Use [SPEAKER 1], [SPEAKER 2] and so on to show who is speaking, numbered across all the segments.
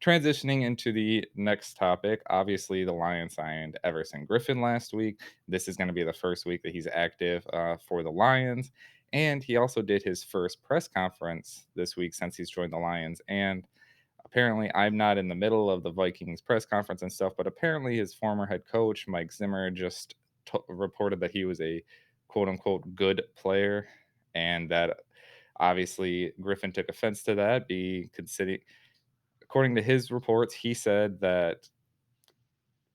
[SPEAKER 1] Transitioning into the next topic, obviously the Lions signed Everson Griffen last week. This is going to be the first week that he's active for the Lions. And he also did his first press conference this week since he's joined the Lions. And apparently, I'm not in the middle of the Vikings press conference and stuff, but apparently his former head coach, Mike Zimmer, just reported that he was a quote unquote good player. And that obviously Griffin took offense to that, be considering according to his reports, he said that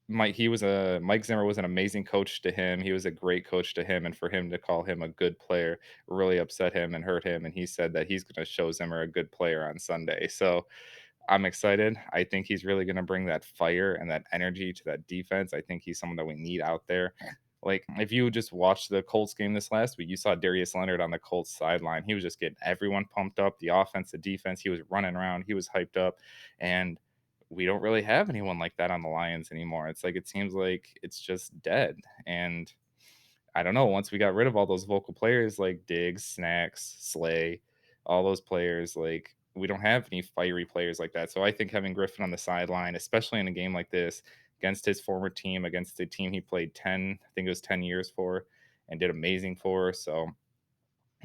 [SPEAKER 1] Mike Zimmer was an amazing coach to him. He was a great coach to him, and for him to call him a good player really upset him and hurt him. And he said that he's going to show Zimmer a good player on Sunday. So I'm excited. I think he's really going to bring that fire and that energy to that defense. I think he's someone that we need out there. Like, if you just watched the Colts game this last week, you saw Darius Leonard on the Colts sideline. He was just getting everyone pumped up, the offense, the defense. He was running around, he was hyped up. And we don't really have anyone like that on the Lions anymore. It's like it seems like it's just dead. And I don't know, once we got rid of all those vocal players like Diggs, Snacks, Slay, all those players, like we don't have any fiery players like that. So I think having Griffin on the sideline, especially in a game like this against his former team, against the team he played 10, I think it was 10 years for, and did amazing for. So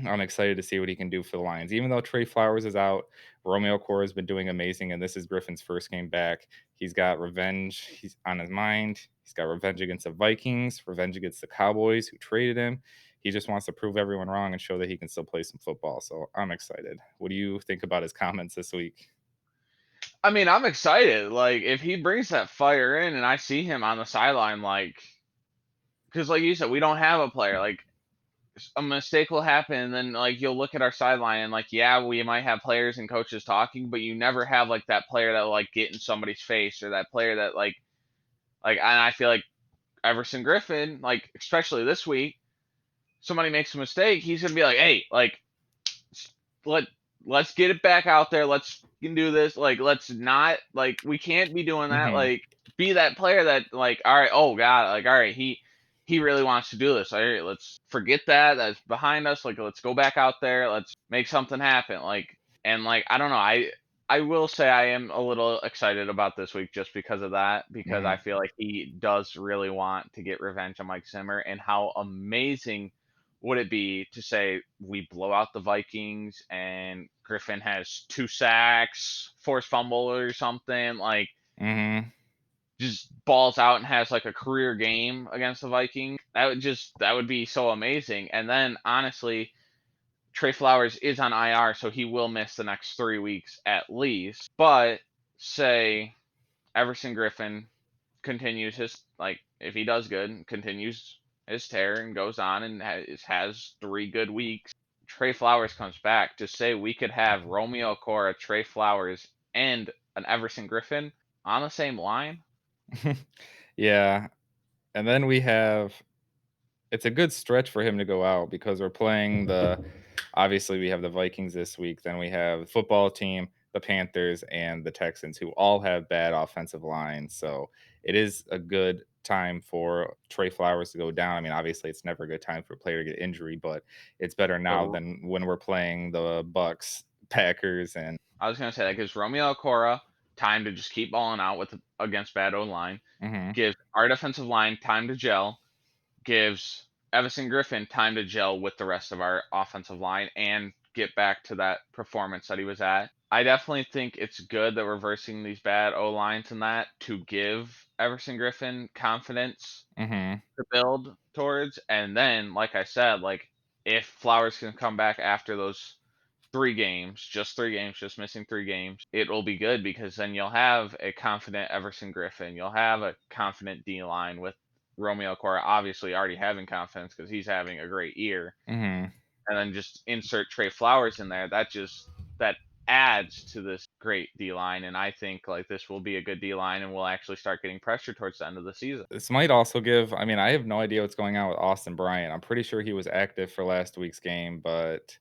[SPEAKER 1] I'm excited to see what he can do for the Lions. Even though Trey Flowers is out, Romeo Cora has been doing amazing, and this is Griffin's first game back. He's got revenge. He's on his mind. He's got revenge against the Vikings, revenge against the Cowboys who traded him. He just wants to prove everyone wrong and show that he can still play some football. So I'm excited. What do you think about his comments this week?
[SPEAKER 2] I mean, I'm excited. Like, if he brings that fire in and I see him on the sideline, like, because, like you said, we don't have a player. Like, a mistake will happen, and then, like, you'll look at our sideline and, like, yeah, we might have players and coaches talking, but you never have, like, that player that will, like, get in somebody's face or that player that, and I feel like Everson Griffen, like, especially this week, somebody makes a mistake, he's going to be like, hey, like, let let's get it back out there. Let's do this. Like, let's not like we can't be doing that.
[SPEAKER 1] Mm-hmm.
[SPEAKER 2] Like, be that player that like, all right, oh god, like all right, he really wants to do this. All right, let's forget that. That's behind us. Like, let's go back out there. Let's make something happen. Like, and like I don't know. I will say I am a little excited about this week just because of that, because
[SPEAKER 1] Mm-hmm.
[SPEAKER 2] I feel like he does really want to get revenge on Mike Zimmer, and how amazing would it be to say we blow out the Vikings and Griffin has 2 sacks, forced fumble or something, like
[SPEAKER 1] Mm-hmm.
[SPEAKER 2] just balls out and has like a career game against the Vikings? That would be so amazing. And then honestly, Trey Flowers is on IR, so he will miss the next 3 weeks at least. But say Everson Griffin continues his like if he does good, continues his tear and goes on and has 3 good weeks. Trey Flowers comes back to say we could have Romeo Cora, Trey Flowers, and an Everson Griffin on the same line.
[SPEAKER 1] Yeah. And then we have it's a good stretch for him to go out because we're playing the obviously we have the Vikings this week, then we have the football team, the Panthers, and the Texans, who all have bad offensive lines. So it is a good time for Trey Flowers to go down. I mean, obviously it's never a good time for a player to get injury, but it's better now
[SPEAKER 2] But
[SPEAKER 1] than when we're playing the Bucks, Packers, and
[SPEAKER 2] I was gonna say that gives Romeo Cora time to just keep balling out with against bad O line,
[SPEAKER 1] mhm.
[SPEAKER 2] gives our defensive line time to gel, gives Everson Griffin time to gel with the rest of our offensive line and get back to that performance that he was at. I definitely think it's good that we're versing these bad O lines and that to give Everson Griffin confidence
[SPEAKER 1] Mhm.
[SPEAKER 2] to build towards. And then, like I said, like if Flowers can come back after those 3 games, just 3 games, just missing 3 games, it will be good because then you'll have a confident Everson Griffin. You'll have a confident D line with Romeo Cora obviously already having confidence because he's having a great year.
[SPEAKER 1] Mhm.
[SPEAKER 2] And then just insert Trey Flowers in there. That adds to this great D line. And I think like this will be a good D line and we'll actually start getting pressure towards the end of the season.
[SPEAKER 1] This might also give I mean, I have no idea what's going on with Austin Bryant. I'm pretty sure he was active for last week's game, but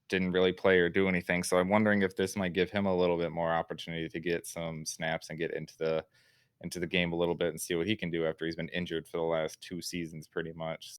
[SPEAKER 1] didn't really play or do anything. So I'm wondering if this might give him a little bit more opportunity to get some snaps and get into the game a little bit and see what he can do after he's been injured for the last 2 seasons pretty much.